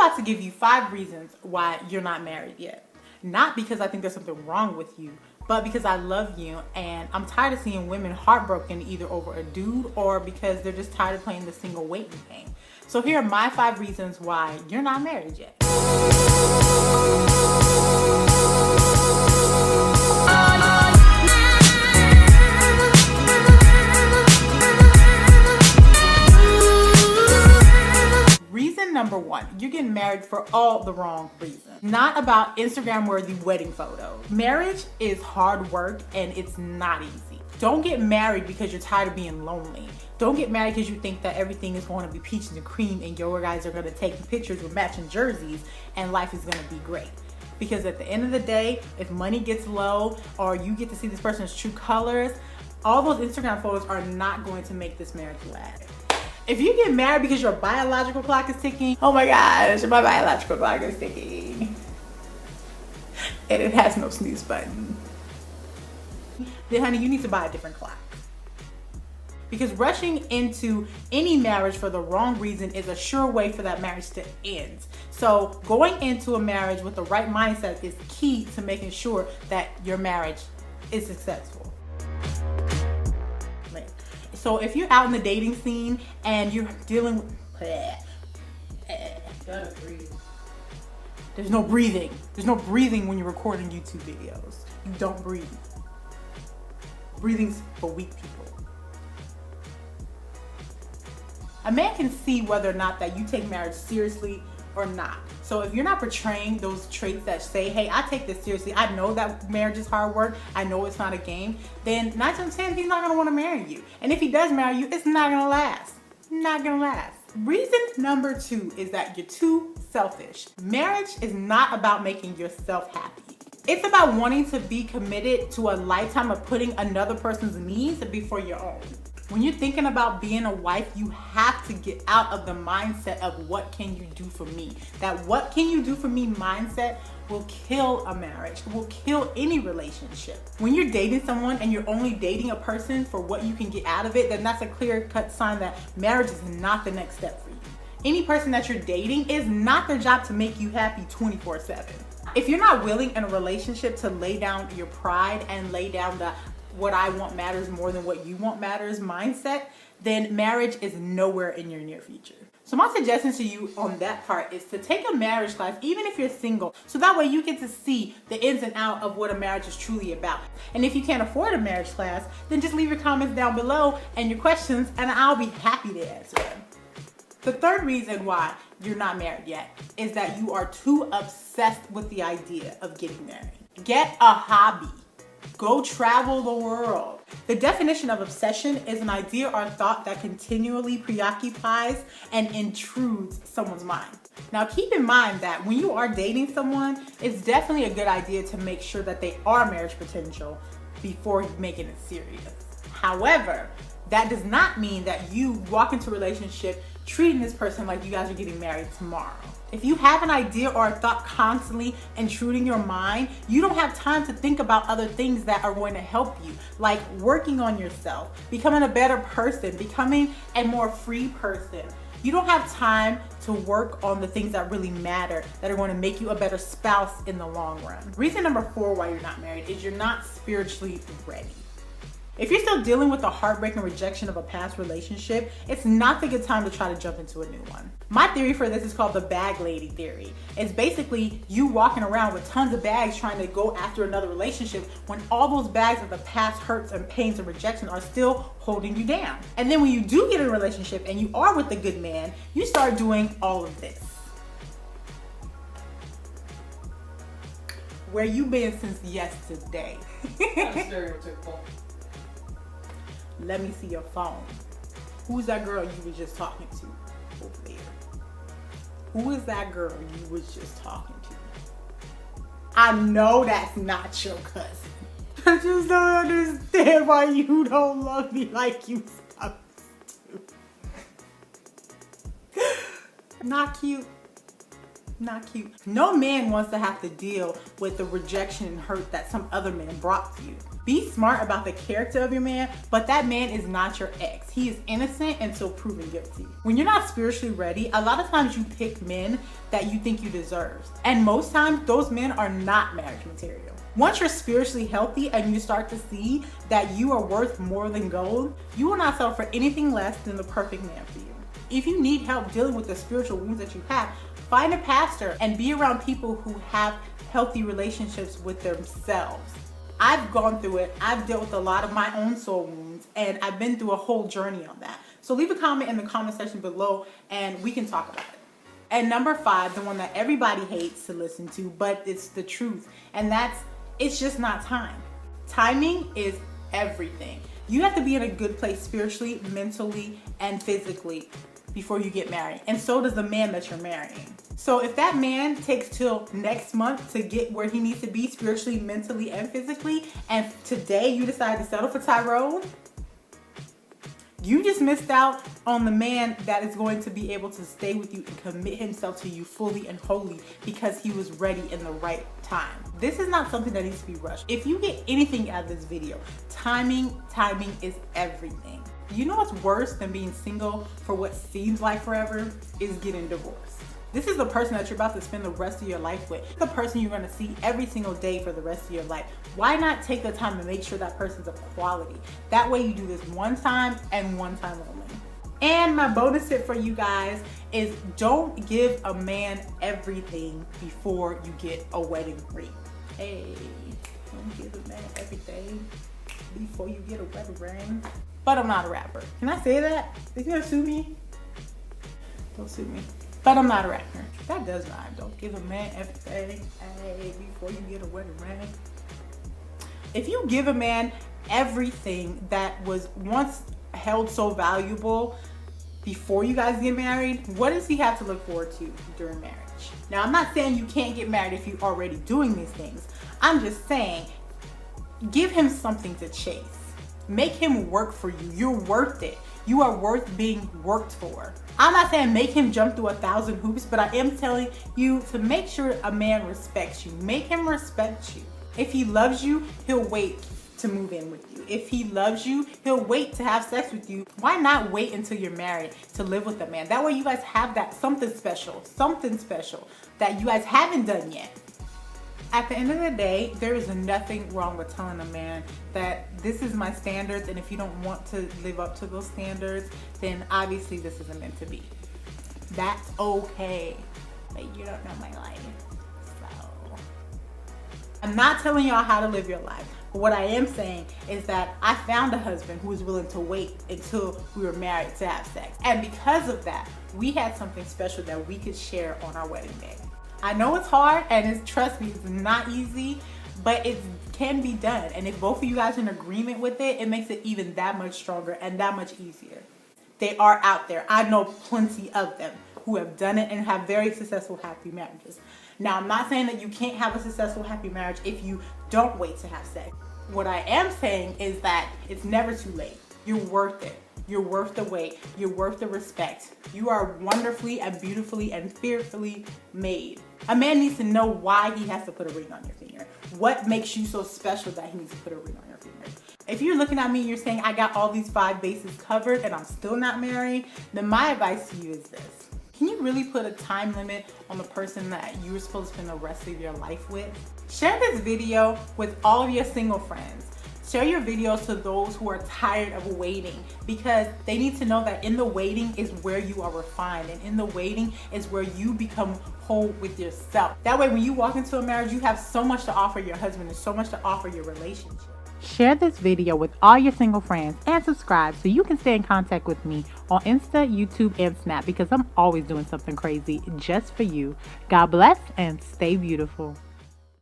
about to give you 5 reasons why you're not married yet. Not because I think there's something wrong with you, but because I love you and I'm tired of seeing women heartbroken either over a dude or because they're just tired of playing the single waiting game. So here are my 5 reasons why you're not married yet. Reason number 1, you're getting married for all the wrong reasons. Not about Instagram-worthy wedding photos. Marriage is hard work and it's not easy. Don't get married because you're tired of being lonely. Don't get married because you think that everything is going to be peaches and cream and your guys are going to take pictures with matching jerseys and life is going to be great. Because at the end of the day, if money gets low or you get to see this person's true colors, all those Instagram photos are not going to make this marriage last. If you get married because your biological clock is ticking, oh my gosh, my biological clock is ticking. And it has no snooze button. Then honey, you need to buy a different clock. Because rushing into any marriage for the wrong reason is a sure way for that marriage to end. So going into a marriage with the right mindset is key to making sure that your marriage is successful. So if you're out in the dating scene and you're dealing with, there's no breathing. There's no breathing when you're recording YouTube videos. You don't breathe. Breathing's for weak people. A man can see whether or not that you take marriage seriously or not. So if you're not portraying those traits that say, hey, I take this seriously, I know that marriage is hard work, I know it's not a game, then 9 times 10, he's not gonna wanna marry you. And if he does marry you, it's not gonna last. Not gonna last. Reason number 2 is that you're too selfish. Marriage is not about making yourself happy. It's about wanting to be committed to a lifetime of putting another person's needs before your own. When you're thinking about being a wife, you have to get out of the mindset of what can you do for me. That what can you do for me mindset will kill a marriage, will kill any relationship. When you're dating someone and you're only dating a person for what you can get out of it, then that's a clear-cut sign that marriage is not the next step for you. Any person that you're dating is not their job to make you happy 24/7. If you're not willing in a relationship to lay down your pride and lay down the what I want matters more than what you want matters mindset, then marriage is nowhere in your near future. So my suggestion to you on that part is to take a marriage class, even if you're single, so that way you get to see the ins and outs of what a marriage is truly about. And if you can't afford a marriage class, then just leave your comments down below and your questions, and I'll be happy to answer them. The third reason why you're not married yet is that you are too obsessed with the idea of getting married. Get a hobby. Go travel the world. The definition of obsession is an idea or thought that continually preoccupies and intrudes someone's mind. Now keep in mind that when you are dating someone, it's definitely a good idea to make sure that they are marriage potential before making it serious. However, that does not mean that you walk into a relationship treating this person like you guys are getting married tomorrow. If you have an idea or a thought constantly intruding your mind, you don't have time to think about other things that are going to help you, like working on yourself, becoming a better person, becoming a more free person. You don't have time to work on the things that really matter, that are going to make you a better spouse in the long run. Reason number 4 why you're not married is you're not spiritually ready. If you're still dealing with the heartbreak and rejection of a past relationship, it's not the good time to try to jump into a new one. My theory for this is called the bag lady theory. It's basically you walking around with tons of bags trying to go after another relationship when all those bags of the past hurts and pains and rejection are still holding you down. And then when you do get in a relationship and you are with a good man, you start doing all of this. Where you been since yesterday? Kind of stereotypical. Let me see your phone. Who's that girl you was just talking to over there? Who is that girl you was just talking to? I know that's not your cousin. I just don't understand why you don't love me like you supposed to. Not cute. Not cute. No man wants to have to deal with the rejection and hurt that some other man brought to you. Be smart about the character of your man, but that man is not your ex. He is innocent until proven guilty. When you're not spiritually ready, a lot of times you pick men that you think you deserve. And most times, those men are not marriage material. Once you're spiritually healthy and you start to see that you are worth more than gold, you will not settle for anything less than the perfect man for you. If you need help dealing with the spiritual wounds that you have, find a pastor and be around people who have healthy relationships with themselves. I've gone through it. I've dealt with a lot of my own soul wounds, and I've been through a whole journey on that. So leave a comment in the comment section below and we can talk about it. And number 5, the one that everybody hates to listen to, but it's the truth, and that's, it's just not time. Timing is everything. You have to be in a good place spiritually, mentally, and physically before you get married. And so does the man that you're marrying. So if that man takes till next month to get where he needs to be spiritually, mentally, and physically, and today you decide to settle for Tyrone, you just missed out on the man that is going to be able to stay with you and commit himself to you fully and wholly because he was ready in the right time. This is not something that needs to be rushed. If you get anything out of this video, timing is everything. You know what's worse than being single for what seems like forever is getting divorced. This is the person that you're about to spend the rest of your life with. The person you're gonna see every single day for the rest of your life. Why not take the time to make sure that person's a quality? That way you do this one time and one time only. And my bonus tip for you guys is don't give a man everything before you get a wedding ring. Hey, don't give a man everything before you get a wedding ring. But I'm not a rapper. Can I say that? Is you gonna sue me? Don't sue me. But I'm not a rapper. That does rhyme. Don't give a man everything before you get a wedding ring. If you give a man everything that was once held so valuable before you guys get married, what does he have to look forward to during marriage? Now, I'm not saying you can't get married if you're already doing these things. I'm just saying, give him something to chase. Make him work for you. You're worth it. You are worth being worked for. I'm not saying make him jump through 1,000 hoops, but I am telling you to make sure a man respects you. Make him respect you. If he loves you, he'll wait to move in with you. If he loves you, he'll wait to have sex with you. Why not wait until you're married to live with a man? That way you guys have that something special that you guys haven't done yet. At the end of the day, there is nothing wrong with telling a man that this is my standards, and if you don't want to live up to those standards, then obviously this isn't meant to be. That's okay, but you don't know my life, so. I'm not telling y'all how to live your life, but what I am saying is that I found a husband who was willing to wait until we were married to have sex. And because of that, we had something special that we could share on our wedding day. I know it's hard, and trust me, it's not easy, but it can be done. And if both of you guys are in agreement with it, it makes it even that much stronger and that much easier. They are out there. I know plenty of them who have done it and have very successful, happy marriages. Now, I'm not saying that you can't have a successful, happy marriage if you don't wait to have sex. What I am saying is that it's never too late. You're worth it. You're worth the wait. You're worth the respect. You are wonderfully and beautifully and fearfully made. A man needs to know why he has to put a ring on your finger. What makes you so special that he needs to put a ring on your finger? If you're looking at me and you're saying, I got all these 5 bases covered and I'm still not married, then my advice to you is this. Can you really put a time limit on the person that you're supposed to spend the rest of your life with? Share this video with all of your single friends. Share your videos to those who are tired of waiting, because they need to know that in the waiting is where you are refined, and in the waiting is where you become whole with yourself. That way, when you walk into a marriage, you have so much to offer your husband and so much to offer your relationship. Share this video with all your single friends and subscribe so you can stay in contact with me on Insta, YouTube, and Snap, because I'm always doing something crazy just for you. God bless and stay beautiful.